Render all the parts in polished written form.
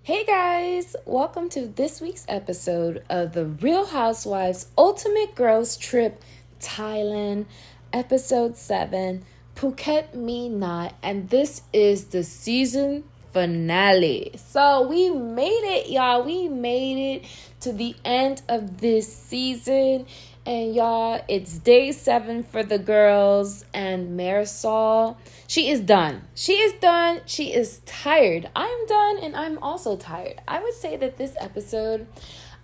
Hey guys, welcome to this week's episode of the Real Housewives Ultimate Girls Trip Thailand, episode 7, Phuket Me Not, and this is the season finale. So we made it, y'all. We made it to the end of this season. And y'all, it's day 7 for the girls and Marisol. She is done. She is done. She is tired. I'm done and I'm also tired. I would say that this episode,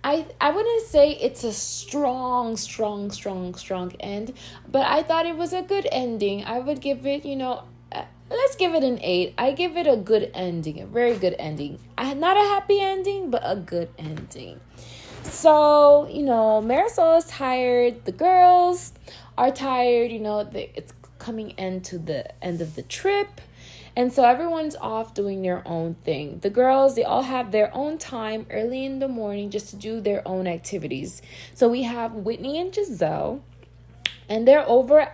I wouldn't say it's a strong end, but I thought it was a good ending. I would give it, let's give it an 8. I give it a good ending, a very good ending. Not a happy ending, but a good ending. So, Marisol is tired. The girls are tired. It's coming into the end of the trip. And so everyone's off doing their own thing. The girls, they all have their own time early in the morning just to do their own activities. So we have Whitney and Giselle. And they're over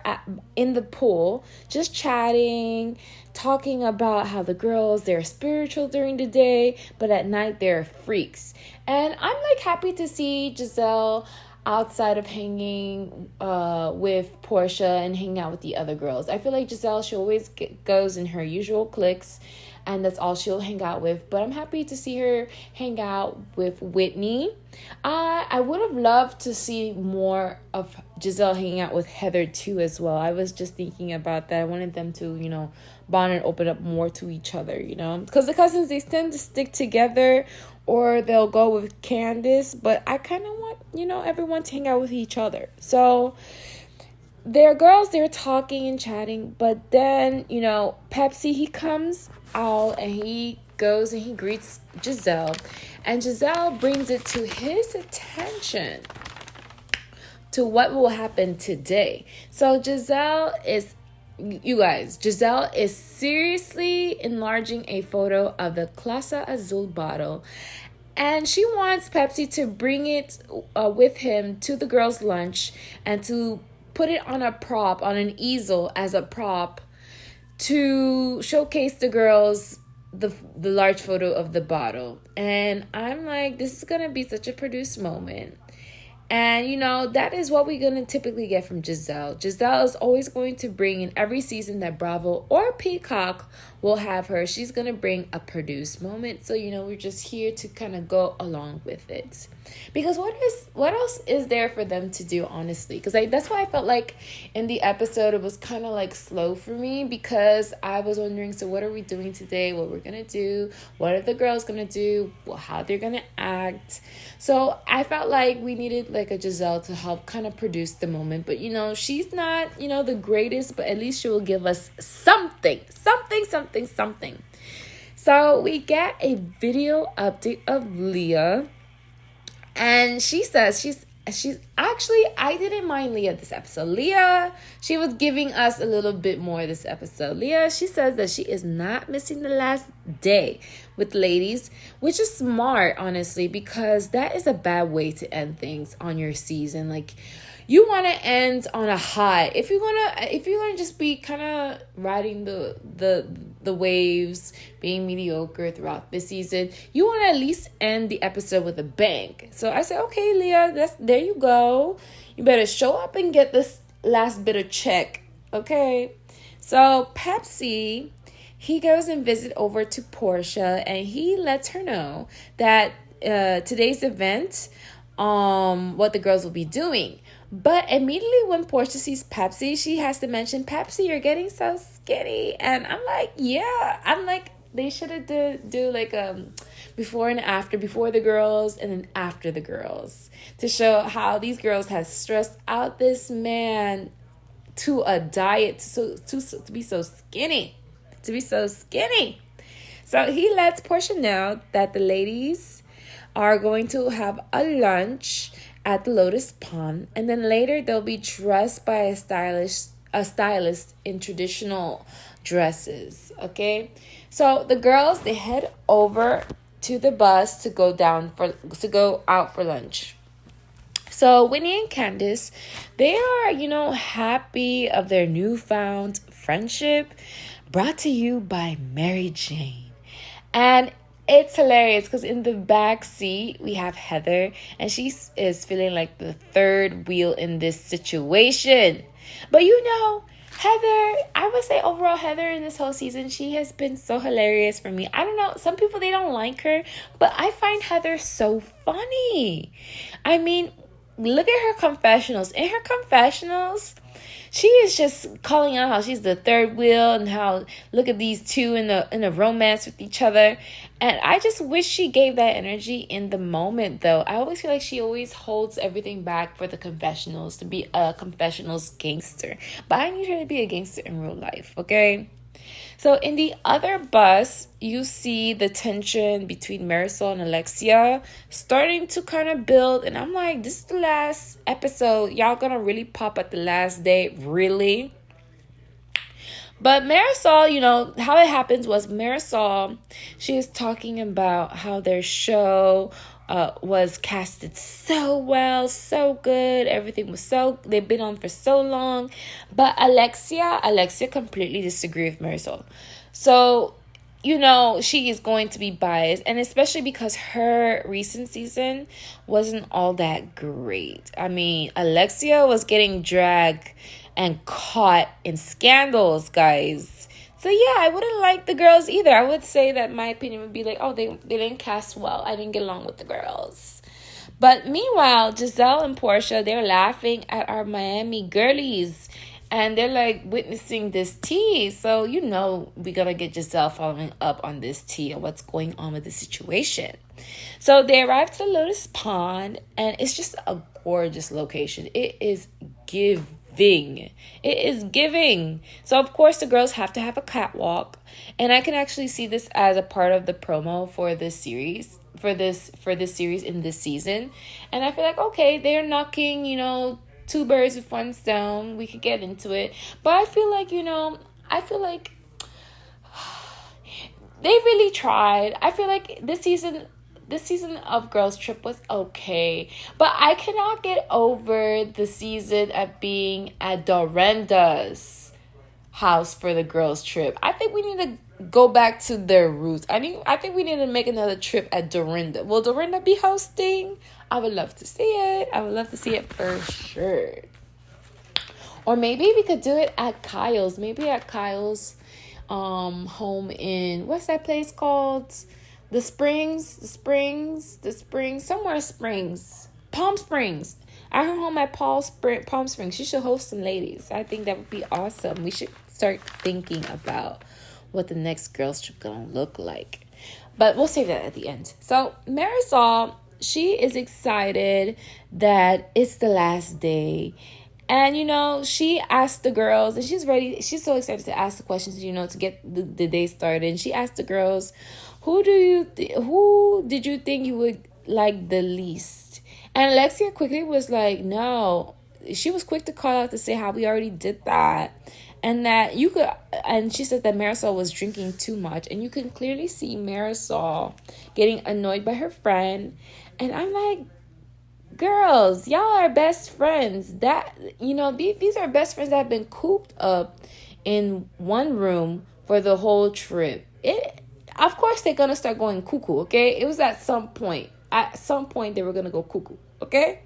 in the pool, just chatting, talking about how the girls, they're spiritual during the day, but at night they're freaks. And I'm happy to see Giselle outside of hanging with Portia and hanging out with the other girls. I feel like Giselle, she always goes in her usual cliques, and that's all she'll hang out with. But I'm happy to see her hang out with Whitney. I would have loved to see more of Giselle hanging out with Heather too as well. I was just thinking about that. I wanted them to, bond and open up more to each other, because the cousins, they tend to stick together, or they'll go with Candace. But I kind of want, everyone to hang out with each other. So they're girls, they're talking and chatting, but then, Pepsi, he comes out and he goes and he greets Giselle, and Giselle brings it to his attention to what will happen today. So Giselle is seriously enlarging a photo of the Clase Azul bottle, and she wants Pepsi to bring it with him to the girls' lunch and to put it on an easel as a prop to showcase the girls the large photo of the bottle. And I'm like, this is gonna be such a produced moment. And, that is what we're going to typically get from Giselle. Giselle is always going to bring, in every season that Bravo or Peacock will have her, she's going to bring a produced moment. So, we're just here to kind of go along with it. Because what else is there for them to do, honestly? Because that's why I felt like in the episode it was kind of slow for me, because I was wondering, so what are we doing today? What we're going to do? What are the girls going to do? Well, how they're going to act? So I felt like we needed a Giselle to help kind of produce the moment. But, she's not, the greatest, but at least she will give us something. So we get a video update of Leah. And she says she's actually, I didn't mind Leah this episode. Leah, she was giving us a little bit more this episode. Leah, she says that she is not missing the last day with ladies, which is smart, honestly, because that is a bad way to end things on your season. You want to end on a high. If you're gonna just be kind of riding the waves, being mediocre throughout the season, you want to at least end the episode with a bang. So I said, okay, Leah, there you go. You better show up and get this last bit of check, okay? So Pepsi, he goes and visit over to Portia, and he lets her know that today's event, what the girls will be doing. But immediately when Portia sees Pepsi, she has to mention, Pepsi, you're getting so skinny. And I'm like, yeah. I'm like, they should have do before and after, before the girls and then after the girls, to show how these girls have stressed out this man to a diet to be so skinny. So he lets Portia know that the ladies are going to have a lunch at the Lotus Pond, and then later they'll be dressed by a stylist in traditional dresses. Okay, so the girls, they head over to the bus to go out for lunch. So Winnie and Candace, they are happy of their newfound friendship, brought to you by Mary Jane. And It's hilarious because in the back seat we have Heather, and she is feeling like the third wheel in this situation. But Heather, I would say overall, Heather in this whole season, she has been so hilarious for me. I don't know, some people they don't like her, but I find Heather so funny. I mean, look at her confessionals. In her confessionals, she is just calling out how she's the third wheel and how look at these two in a romance with each other. And I just wish she gave that energy in the moment though. I always feel like she always holds everything back for the confessionals to be a confessionals gangster. But I need her to be a gangster in real life, okay? So in the other bus, you see the tension between Marisol and Alexia starting to kind of build. And I'm like, this is the last episode. Y'all gonna really pop at the last day? Really? But Marisol, how it happens was Marisol, she is talking about how their show was casted so well, so good. Everything was they've been on for so long. But Alexia completely disagreed with Marisol. So, she is going to be biased. And especially because her recent season wasn't all that great. I mean, Alexia was getting dragged and caught in scandals, guys. So yeah, I wouldn't like the girls either. I would say that my opinion would be like, oh, they didn't cast well. I didn't get along with the girls. But meanwhile, Giselle and Portia, they're laughing at our Miami girlies. And they're like witnessing this tea. So, we're going to get Giselle following up on this tea and what's going on with the situation. So they arrived to the Lotus Pond, and it's just a gorgeous location. It is giving. It is giving. So of course the girls have to have a catwalk, and I can actually see this as a part of the promo for this series, for this series in this season. And I feel like, okay, they're knocking, two birds with one stone. We could get into it. But I feel like, they really tried. I feel like this season of Girls Trip was okay. But I cannot get over the season of being at Dorinda's house for the Girls Trip. I think we need to go back to their roots. I think we need to make another trip at Dorinda. Will Dorinda be hosting? I would love to see it. I would love to see it for sure. Or maybe we could do it at Kyle's. Maybe at Kyle's home in, what's that place called? The Springs, somewhere Springs. Palm Springs. At her home at Palm Springs. She should host some ladies. I think that would be awesome. We should start thinking about what the next girls trip gonna look like. But we'll save that at the end. So Marisol, she is excited that it's the last day. And, she asked the girls, and she's ready. She's so excited to ask the questions, to get the day started. And she asked the girls, who did you think you would like the least? And Alexia quickly was like, no. She was quick to call out to say how we already did that. And she said that Marisol was drinking too much. And you can clearly see Marisol getting annoyed by her friend. And I'm like, girls, y'all are best friends. These are best friends that have been cooped up in one room for the whole trip. Of course, they're going to start going cuckoo, okay? It was at some point. At some point, they were going to go cuckoo, okay?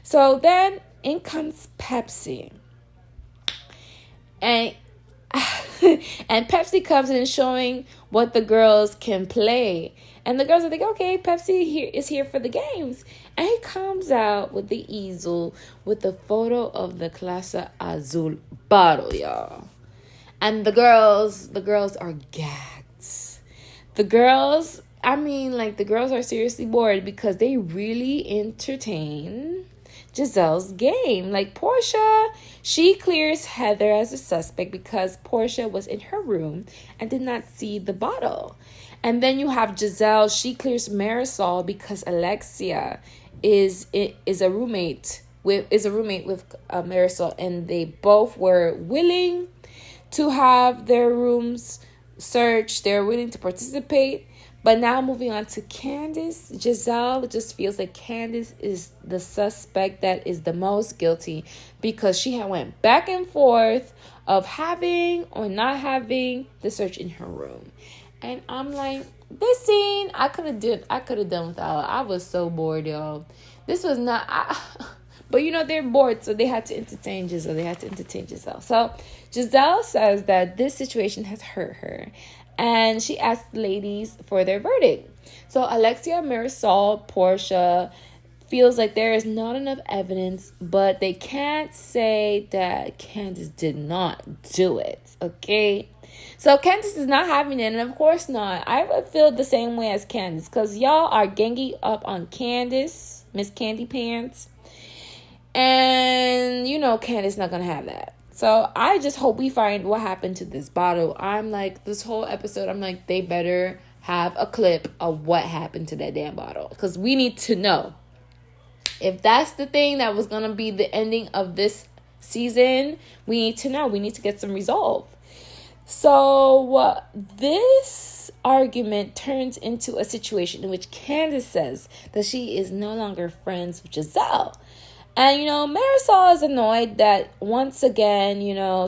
So then in comes Pepsi. And and Pepsi comes in showing what the girls can play. And the girls are like, okay, Pepsi is here for the games. And he comes out with the easel with the photo of the Clase Azul bottle, y'all. And the girls are gagged. The girls are seriously bored because they really entertain Giselle's game. Like Portia, she clears Heather as a suspect because Portia was in her room and did not see the bottle. And then you have Giselle, she clears Marisol because Alexia is a roommate with Marisol, and they both were willing to have their rooms searched. They're willing to participate. But now moving on to Candace, Giselle just feels like Candace is the suspect that is the most guilty because she had went back and forth of having or not having the search in her room. And I'm like, this scene, I could have done without. I was so bored, y'all. This was not. But they're bored, so they had to entertain Giselle. So Giselle says that this situation has hurt her, and she asked the ladies for their verdict. So Alexia, Marisol, Portia feels like there is not enough evidence, but they can't say that Candace did not do it. Okay. So Candace is not having it, and of course not. I would feel the same way as Candace, because y'all are ganging up on Candace, Miss Candy Pants. And Candace not gonna have that. So I just hope we find what happened to this bottle. I'm like, this whole episode, I'm like, they better have a clip of what happened to that damn bottle, because we need to know. If that's the thing that was gonna be the ending of this season, we need to know. We need to get some resolve. So this argument turns into a situation in which Candace says that she is no longer friends with Giselle. And, Marisol is annoyed that once again,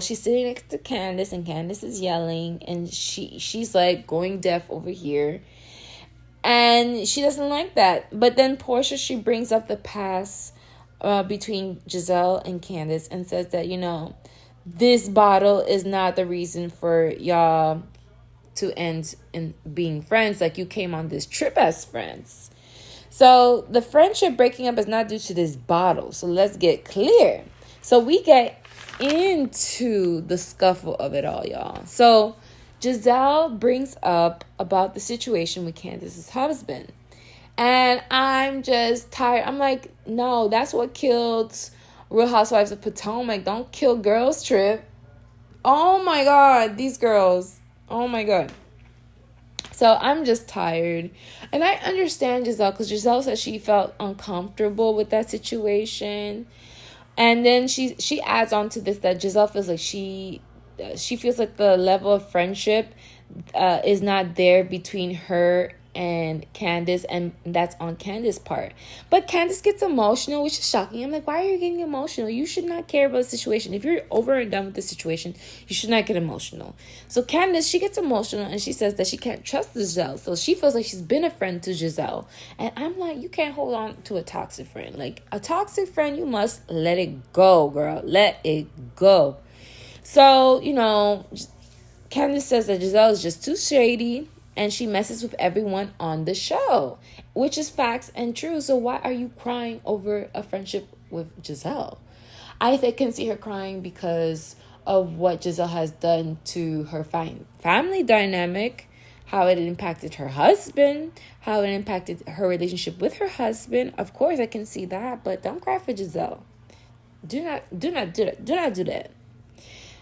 she's sitting next to Candace, and Candace is yelling, and she's like going deaf over here. And she doesn't like that. But then Portia, she brings up the past between Giselle and Candace and says that, this bottle is not the reason for y'all to end in being friends. Like, you came on this trip as friends. So the friendship breaking up is not due to this bottle. So let's get clear. So we get into the scuffle of it all, y'all. So Giselle brings up about the situation with Candace's husband. And I'm just tired. I'm like, no, that's what killed Real Housewives of Potomac. Don't kill Girls Trip. Oh my God, these girls. Oh my God. So I'm just tired. And I understand Giselle, because Giselle said she felt uncomfortable with that situation. And then she adds on to this that Giselle feels like she feels like the level of friendship is not there between her and Candace, and that's on Candace's part. But Candace gets emotional, which is shocking. I'm like, why are you getting emotional? You should not care about the situation. If you're over and done with the situation, you should not get emotional. So Candace, she gets emotional, and she says that she can't trust Giselle. So she feels like she's been a friend to Giselle. And I'm like, you can't hold on to a toxic friend. Like, a toxic friend, you must let it go, girl. Let it go. So, Candace says that Giselle is just too shady, and she messes with everyone on the show, which is facts and true. So why are you crying over a friendship with Giselle? I can see her crying because of what Giselle has done to her family dynamic, how it impacted her husband, how it impacted her relationship with her husband. Of course, I can see that, but don't cry for Giselle. Do not do that.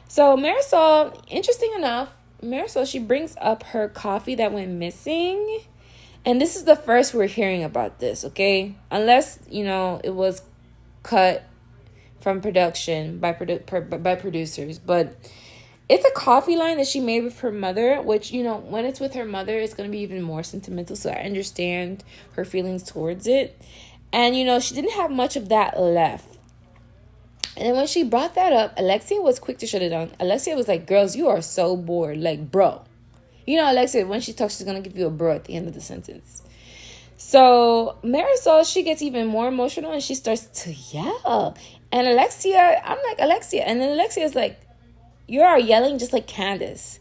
So Marisol, interesting enough, she brings up her coffee that went missing. And this is the first we're hearing about this, okay? Unless, it was cut from production by producers. But it's a coffee line that she made with her mother, which, when it's with her mother, it's going to be even more sentimental. So I understand her feelings towards it. And, she didn't have much of that left. And then when she brought that up, Alexia was quick to shut it down. Alexia was like, girls, you are so bored. Like, bro. Alexia, when she talks, she's going to give you a bro at the end of the sentence. So Marisol, she gets even more emotional, and she starts to yell. And Alexia, I'm like, Alexia. And then Alexia is like, you are yelling just like Candace.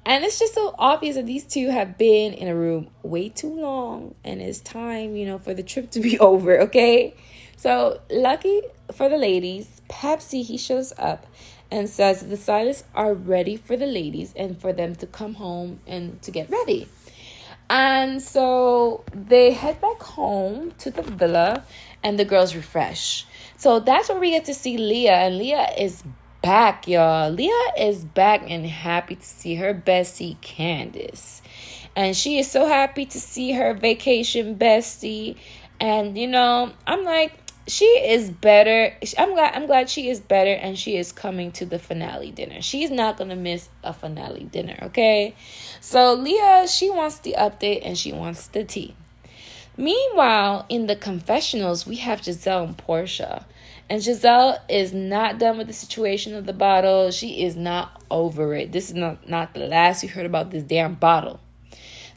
And it's just so obvious that these two have been in a room way too long. And it's time, for the trip to be over, okay? So lucky for the ladies, Pepsi, he shows up and says the stylists are ready for the ladies and for them to come home and to get ready. And so they head back home to the villa, and the girls refresh. So that's where we get to see Leah, and Leah is back, y'all. Leah is back and happy to see her bestie, Candace. And she is so happy to see her vacation bestie. And, I'm like, she is better. I'm glad she is better, and she is coming to the finale dinner. She's not going to miss a finale dinner, okay? So Leah, she wants the update, and she wants the tea. Meanwhile, in the confessionals, we have Giselle and Portia. And Giselle is not done with the situation of the bottle. She is not over it. This is not the last we heard about this damn bottle.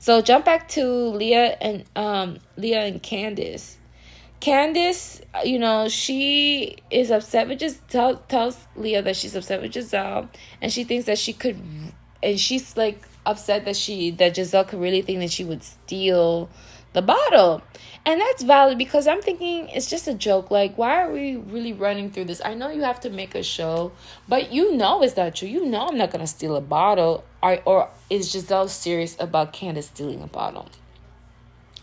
So jump back to Leah and Candace. Candace, she is upset with tells Leah that she's upset with Giselle, and she thinks that and she's like upset that Giselle could really think that she would steal the bottle. And that's valid, because I'm thinking it's just a joke. Like, why are we really running through this? I know you have to make a show, but it's not true. I'm not gonna steal a bottle. Or is Giselle serious about Candace stealing a bottle?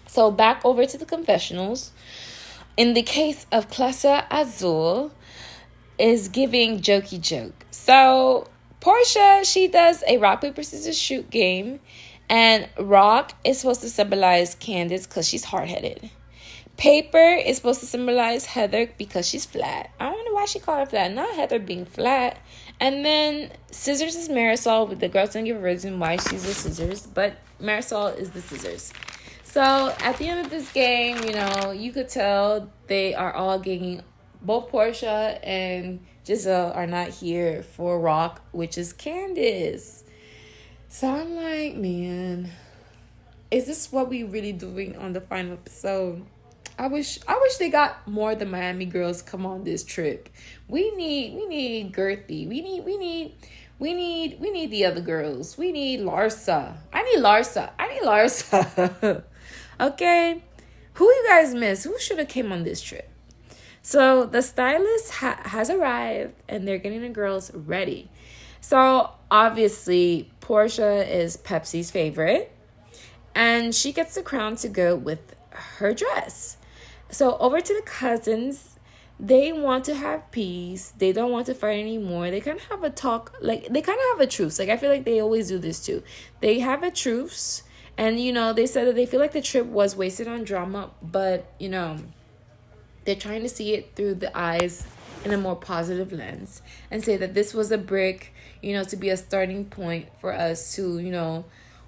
So back over to the confessionals. In the case of Clase Azul, is giving jokey joke. So Portia, she does a rock, paper, scissors, shoot game. And rock is supposed to symbolize Candace because she's hard-headed. Paper is supposed to symbolize Heather because she's flat. I don't know why she called her flat. Not Heather being flat. And then scissors is Marisol. But the girls don't give a reason why she's the scissors. But Marisol is the scissors. So at the end of this game, you could tell they are all ganging. Both Portia and Giselle are not here for rock, which is Candace. So I'm like, man, is this what we really doing on the final episode? I wish they got more of the Miami girls come on this trip. We need Gertie. We need the other girls. We need Larsa. I need Larsa. Okay. Who you guys miss? Who should have came on this trip? So the stylist has arrived, and they're getting the girls ready. So obviously Portia is Pepsi's favorite, and she gets the crown to go with her dress. So over to the cousins, they want to have peace. They don't want to fight anymore. They kind of have a talk, like they kind of have a truce. Like I feel like they always do this too. They have a truce, and they said that they feel like the trip was wasted on drama, but they're trying to see it through the eyes in a more positive lens, and say that this was a brick, to be a starting point for us to,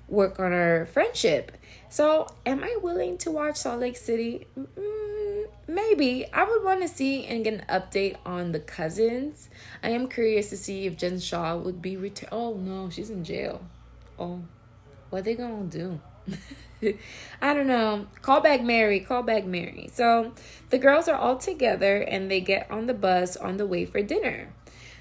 work on our friendship. So am I willing to watch Salt Lake City? Maybe. I would want to see and get an update on the cousins. I am curious to see if Jen Shaw would be returned. Oh no, she's in jail. Oh, what are they gonna do? I don't know. Call back Mary. So the girls are all together, and they get on the bus on the way for dinner.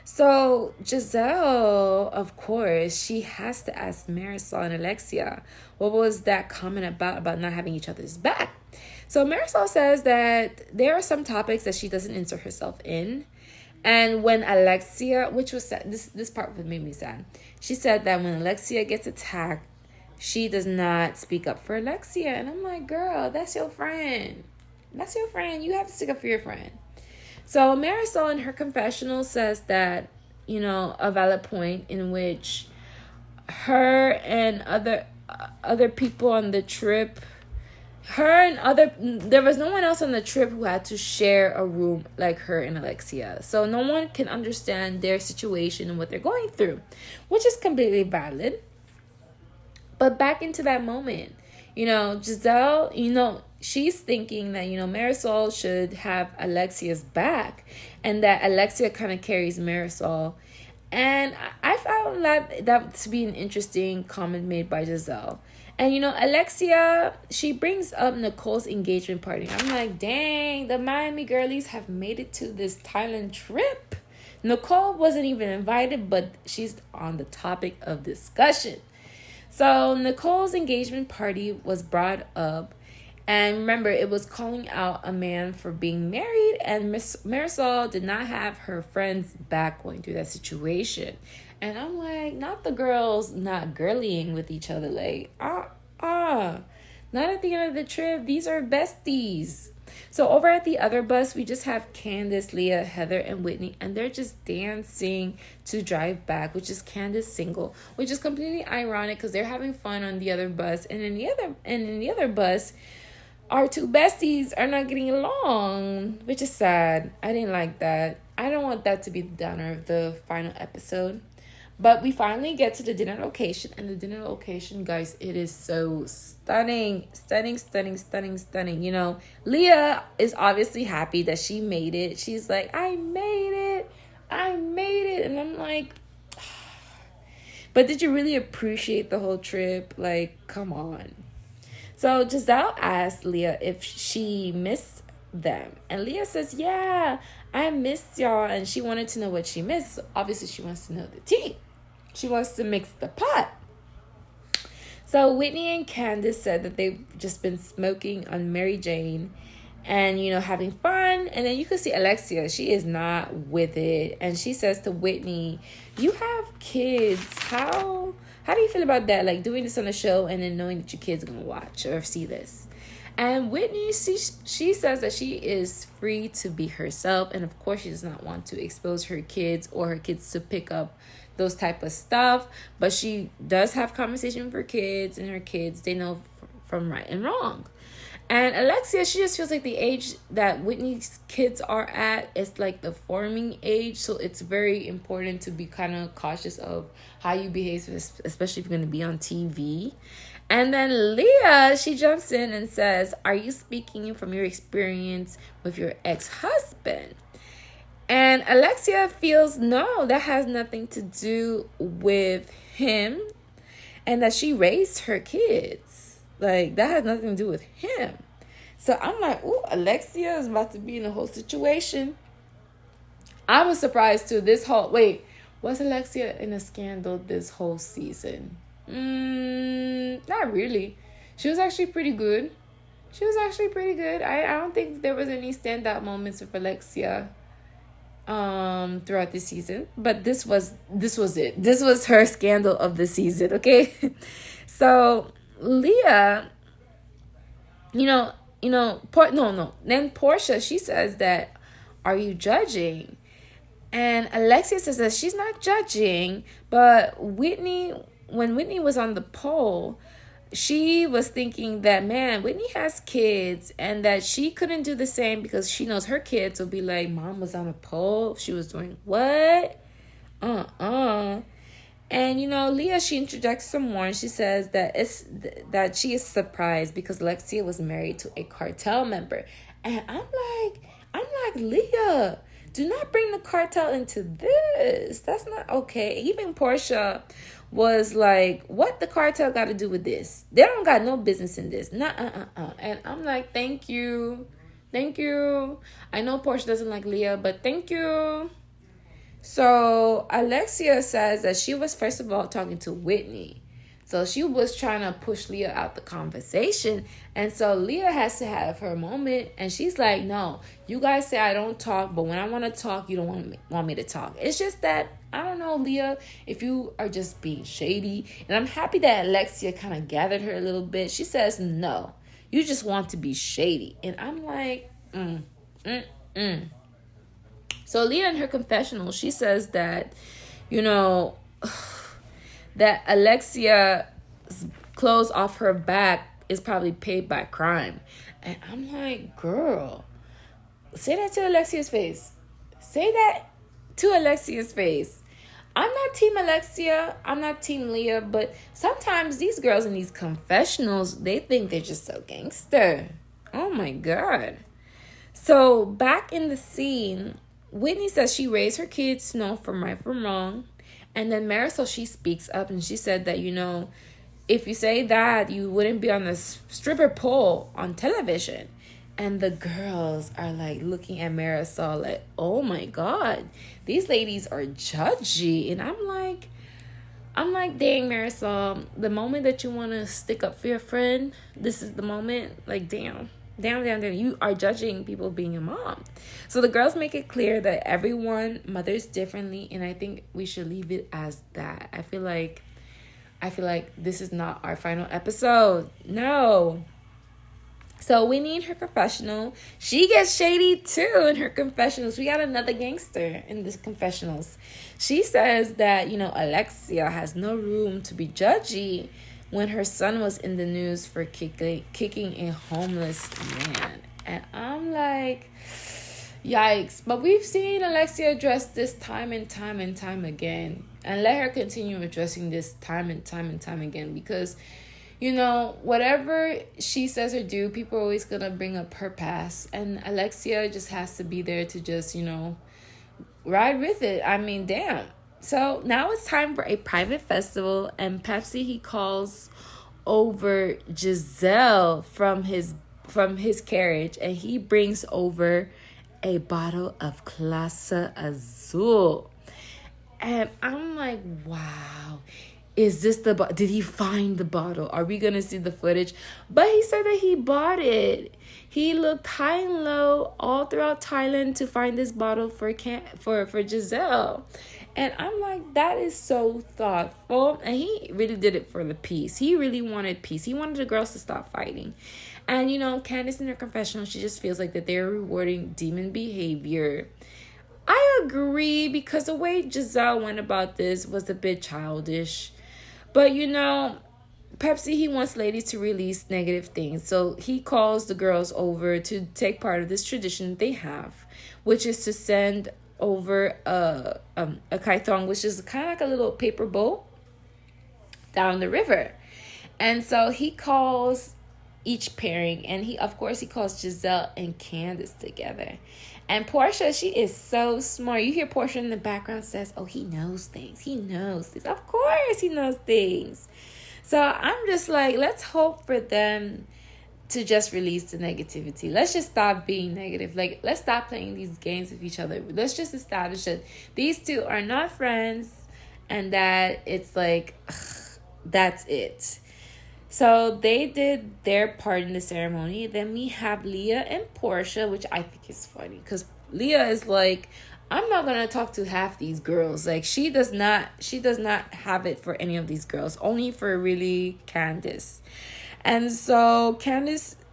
So Giselle, of course, she has to ask Marisol and Alexia, what was that comment about not having each other's back? So Marisol says that there are some topics that she doesn't insert herself in. And when Alexia, which was sad, this part made me sad. She said that when Alexia gets attacked, she does not speak up for Alexia. And I'm like, girl, that's your friend. You have to stick up for your friend. So Marisol in her confessional says that, a valid point in which her and other people on the trip, there was no one else on the trip who had to share a room like her and Alexia. So no one can understand their situation and what they're going through, which is completely valid. But back into that moment, Giselle, she's thinking that, Marisol should have Alexia's back, and that Alexia kind of carries Marisol. And I found that to be an interesting comment made by Giselle. And, Alexia, she brings up Nicole's engagement party. I'm like, dang, the Miami girlies have made it to this Thailand trip. Nicole wasn't even invited, but she's on the topic of discussion. So Nicole's engagement party was brought up, and remember, it was calling out a man for being married, and Miss Marisol did not have her friends back going through that situation. And I'm like, not the girls not girlying with each other, like, not at the end of the trip. These are besties. So over at the other bus, we just have Candace, Leah, Heather, and Whitney, and they're just dancing to Drive Back, which is Candace single, which is completely ironic because they're having fun on the other bus, and in the other bus, our two besties are not getting along, which is sad. I didn't like that. I don't want that to be the downer of the final episode. But we finally get to the dinner location, and the dinner location, guys, it is so stunning. Leah is obviously happy that she made it. She's like, I made it. And I'm like, But did you really appreciate the whole trip? Like, come on. So Giselle asked Leah if she missed them. And Leah says, yeah, I missed y'all. And she wanted to know what she missed. So obviously, she wants to know the tea. She wants to mix the pot. So Whitney and Candace said that they've just been smoking on Mary Jane and, having fun. And then you can see Alexia. She is not with it. And she says to Whitney, you have kids. How do you feel about that? Like doing this on a show and then knowing that your kids are going to watch or see this. And Whitney, she says that she is free to be herself. And of course, she does not want to expose her kids or her kids to pick up those type of stuff. But she does have conversation with her kids, and her kids, they know from right and wrong. And Alexia, she just feels like the age that Whitney's kids are at is like the forming age. So it's very important to be kind of cautious of how you behave, especially if you're going to be on TV. And then Leah, she jumps in and says, are you speaking from your experience with your ex-husband? And Alexia feels, no, that has nothing to do with him, and that she raised her kids. Like, that has nothing to do with him. So I'm like, ooh, Alexia is about to be in a whole situation. I was surprised too. Was Alexia in a scandal this whole season? Not really. She was actually pretty good. I don't think there was any standout moments with Alexia throughout the season, but this was it. This was her scandal of the season, okay? So Leah, then Portia, she says that, are you judging? And Alexia says that she's not judging, but when Whitney was on the poll, she was thinking that, man, Whitney has kids and that she couldn't do the same because she knows her kids will be like, mom was on a poll. She was doing what? And, Leah, she interjects some more, and she says that she is surprised because Alexia was married to a cartel member. And I'm like, Leah, do not bring the cartel into this. That's not okay. Even Portia was like, what the cartel got to do with this? They don't got no business in this. And I'm like, thank you. I know Portia doesn't like Leah, but thank you. So Alexia says that she was, first of all, talking to Whitney. So she was trying to push Leah out the conversation. And so Leah has to have her moment. And she's like, no, you guys say I don't talk, but when I want to talk, you don't want me to talk. It's just that, I don't know, Leah, if you are just being shady. And I'm happy that Alexia kind of gathered her a little bit. She says, no, you just want to be shady. And I'm like, So Leah, in her confessional, she says that, that Alexia's clothes off her back is probably paid by crime. And I'm like, girl, say that to Alexia's face. I'm not Team Alexia. I'm not Team Leah. But sometimes these girls in these confessionals, they think they're just so gangster. Oh, my God. So back in the scene, Whitney says she raised her kids to know from right from wrong. And then Marisol, she speaks up and she said that, if you say that, you wouldn't be on the stripper pole on television. And the girls are like looking at Marisol like, oh my God, these ladies are judgy. And I'm like, dang, Marisol, the moment that you want to stick up for your friend, this is the moment. Like, damn. You are judging people being a mom. So the girls make it clear that everyone mothers differently, and I think we should leave it as that. I feel like this is not our final episode. No. So Whitney in her confessional, she gets shady too in her confessionals. We got another gangster in this confessionals. She says that, Alexia has no room to be judgy when her son was in the news for kicking a homeless man. And I'm like, yikes. But we've seen Alexia address this time and time again. And let her continue addressing this time and time again. Because, whatever she says or do, people are always going to bring up her past. And Alexia just has to be there to just, ride with it. I mean, damn. So now it's time for a private festival, and Pepsi, he calls over Giselle from his carriage, and he brings over a bottle of Clase Azul. And I'm like, wow, is this the did he find the bottle? Are we gonna see the footage? But he said that he bought it. He looked high and low all throughout Thailand to find this bottle for Giselle. And I'm like, that is so thoughtful. And he really did it for the peace. He really wanted peace. He wanted the girls to stop fighting. And you know, Candace in her confessional, she just feels like that they're rewarding demon behavior. I agree, because the way Giselle went about this was a bit childish. But you know, Pepsi, he wants ladies to release negative things. So he calls the girls over to take part of this tradition they have, which is to send over a kaithong, which is kind of like a little paper boat, down the river. And so he calls each pairing, and he calls Giselle and Candace together. And Portia, she is so smart. You hear Portia in the background says, oh, he knows things. He knows things. Of course he knows things. So I'm just like, let's hope for them to just release the negativity. Let's just stop being negative. Like, let's stop playing these games with each other. Let's just establish that these two are not friends, and that it's like, that's it. So they did their part in the ceremony. Then we have Leah and Portia, which I think is funny, because Leah is like, I'm not gonna talk to half these girls. Like, she does not have it for any of these girls, only for really Candace. And so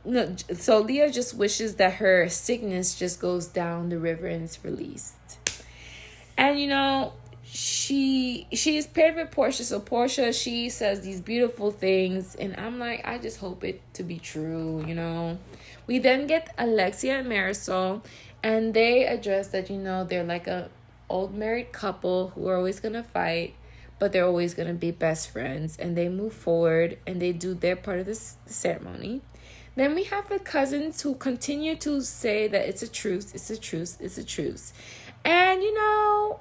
Leah just wishes that her sickness just goes down the river and is released. And you know, she is paired with Portia. So Portia, she says these beautiful things, and I'm like, I just hope it to be true, you know. We then get Alexia and Marisol, and they address that, you know, they're like a old married couple who are always gonna fight, but they're always gonna be best friends, and they move forward and they do their part of this ceremony. Then we have the cousins who continue to say that it's a truce, it's a truce, it's a truce. And you know,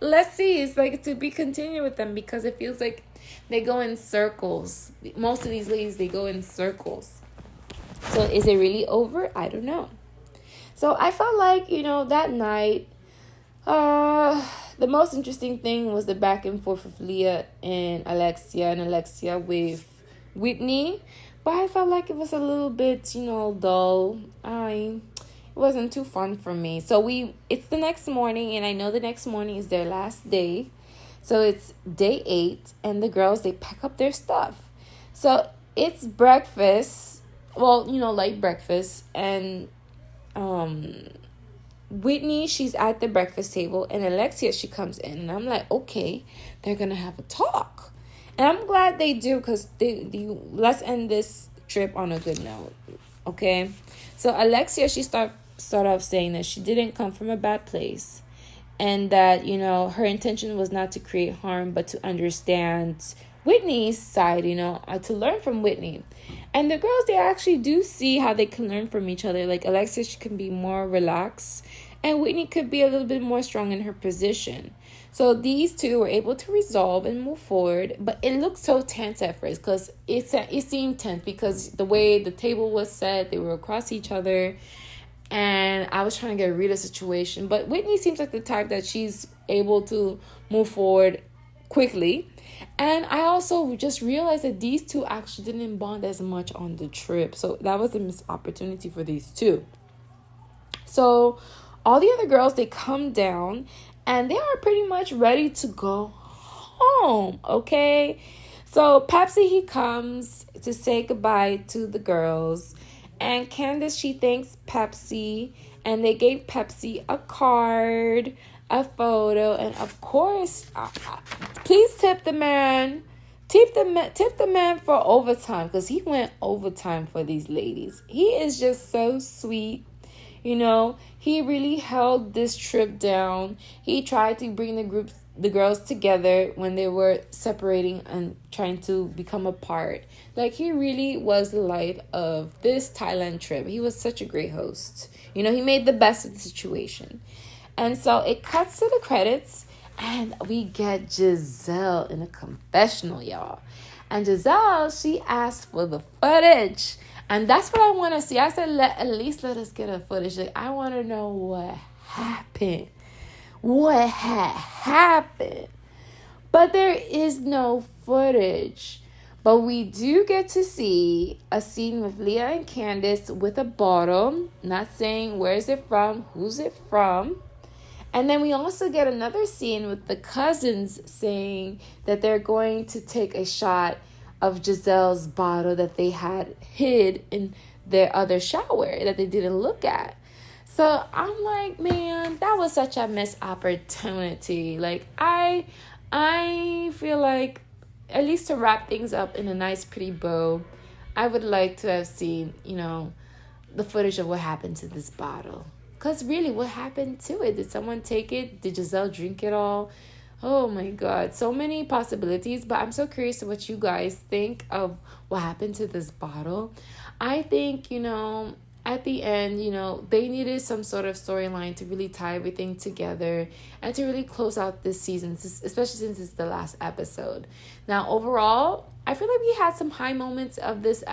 let's see, it's like to be continued with them, because it feels like they go in circles. Most of these ladies, they go in circles. So is it really over? I don't know. So I felt like, you know, that night, the most interesting thing was the back and forth of Leah and Alexia with Whitney. But I felt like it was a little bit, you know, dull. It wasn't too fun for me. So it's the next morning, and I know the next morning is their last day. So it's day 8, and the girls, they pack up their stuff. So it's breakfast. Well, you know, light breakfast. And Whitney, she's at the breakfast table, and Alexia, she comes in, and I'm like, okay, they're gonna have a talk. And I'm glad they do, because let's end this trip on a good note. Okay, so Alexia, she start off saying that she didn't come from a bad place, and that, you know, her intention was not to create harm, but to understand Whitney's side, you know, to learn from Whitney. And the girls, they actually do see how they can learn from each other. Like, Alexia, she can be more relaxed, and Whitney could be a little bit more strong in her position. So these two were able to resolve and move forward, but it looked so tense at first, because it seemed tense because the way the table was set, they were across each other, and I was trying to get a read of the situation. But Whitney seems like the type that she's able to move forward quickly. And I also just realized that these two actually didn't bond as much on the trip. So that was a missed opportunity for these two. So all the other girls, they come down, and they are pretty much ready to go home, okay? So Pepsi, he comes to say goodbye to the girls. And Candace, she thanks Pepsi, and they gave Pepsi a card, a photo, and of course, please tip the man. Tip the man for overtime, because he went overtime for these ladies. He is just so sweet. You know, he really held this trip down. He tried to bring the girls together when they were separating and trying to become apart. Like, he really was the light of this Thailand trip. He was such a great host. You know, he made the best of the situation. And so it cuts to the credits, And we get Giselle in a confessional, y'all. And Giselle, she asked for the footage. And that's what I want to see. I said, at least let us get a footage. Like, I want to know what happened. What had happened. But there is no footage. But we do get to see a scene with Leah and Candace with a bottle. Not saying where is it from, who's it from. And then we also get another scene with the cousins saying that they're going to take a shot of Giselle's bottle that they had hid in their other shower that they didn't look at. So I'm like, man, that was such a missed opportunity. Like, I feel like, at least to wrap things up in a nice, pretty bow, I would like to have seen, the footage of what happened to this bottle. Because really, what happened to it? Did someone take it? Did Giselle drink it all? Oh my God. So many possibilities. But I'm so curious to what you guys think of what happened to this bottle. I think, at the end, they needed some sort of storyline to really tie everything together and to really close out this season, especially since it's the last episode. Now, overall, I feel like we had some high moments of this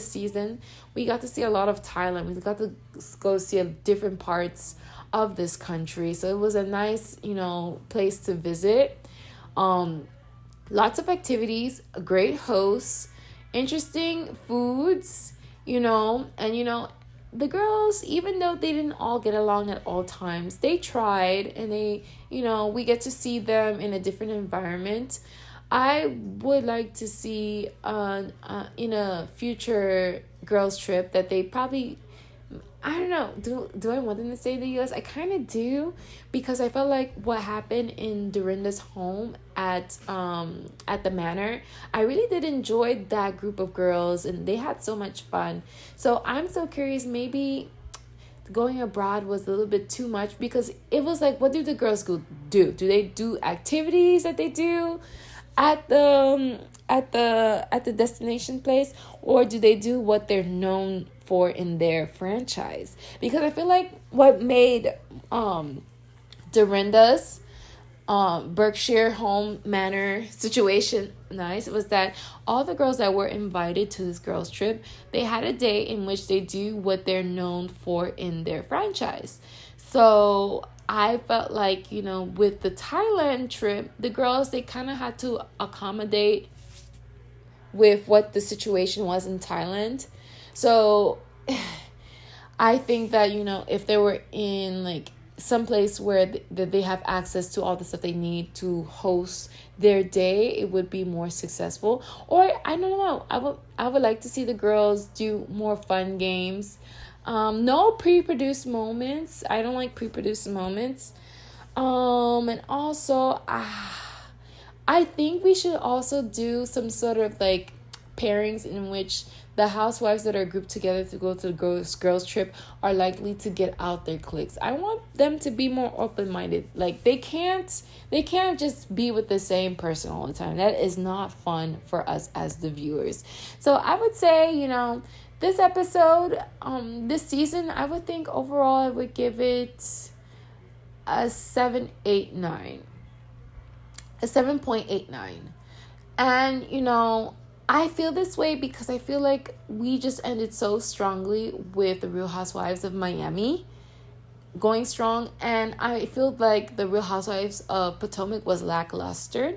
season. We got to see a lot of Thailand. We got to go see different parts of this country. So it was a nice, place to visit. Lots of activities, a great host, interesting foods, the girls, even though they didn't all get along at all times, they tried, and they, we get to see them in a different environment. I would like to see in a future girls trip that they probably, I don't know, do I want them to stay in the U.S.? I kind of do, because I felt like what happened in Dorinda's home at the manor, I really did enjoy that group of girls, and they had so much fun. So I'm so curious, maybe going abroad was a little bit too much, because it was like, what do the girls do? Do they do activities that they do at the destination place, or do they do what they're known for in their franchise? Because I feel like what made Dorinda's Berkshire home manor situation nice was that all the girls that were invited to this girls trip, they had a day in which they do what they're known for in their franchise. So I felt like, with the Thailand trip, the girls, they kind of had to accommodate with what the situation was in Thailand. So I think that, if they were in like some place where they have access to all the stuff they need to host their day, it would be more successful. Or I don't know, I would like to see the girls do more fun games. No pre-produced moments. I don't like pre-produced moments. And also, I think we should also do some sort of like pairings in which the housewives that are grouped together to go to the girls trip are likely to get out their cliques. I want them to be more open-minded. Like, they can't just be with the same person all the time. That is not fun for us as the viewers. So I would say, this episode, this season, I would think overall I would give it a 7.89. A 7.89. And, I feel this way because I feel like we just ended so strongly with the Real Housewives of Miami going strong. And I feel like the Real Housewives of Potomac was lackluster.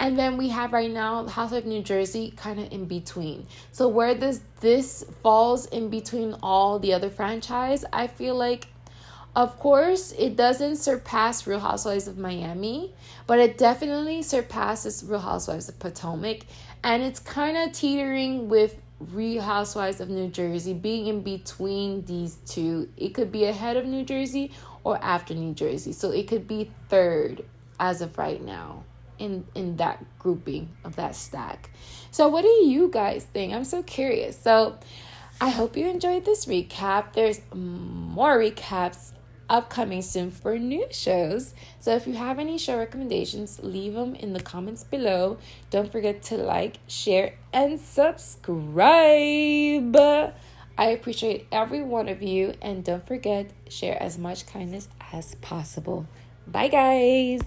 And then we have right now Housewives of New Jersey kind of in between. So where this falls in between all the other franchise, I feel like, of course, it doesn't surpass Real Housewives of Miami, but it definitely surpasses Real Housewives of Potomac. And it's kind of teetering with Real Housewives of New Jersey, being in between these two. It could be ahead of New Jersey or after New Jersey. So it could be third as of right now in that grouping of that stack. So what do you guys think? I'm so curious. So I hope you enjoyed this recap. There's more recaps upcoming soon for new shows. So if you have any show recommendations, leave them in the comments below. Don't forget to like, share, and subscribe. I appreciate every one of you, and don't forget, share as much kindness as possible. Bye guys.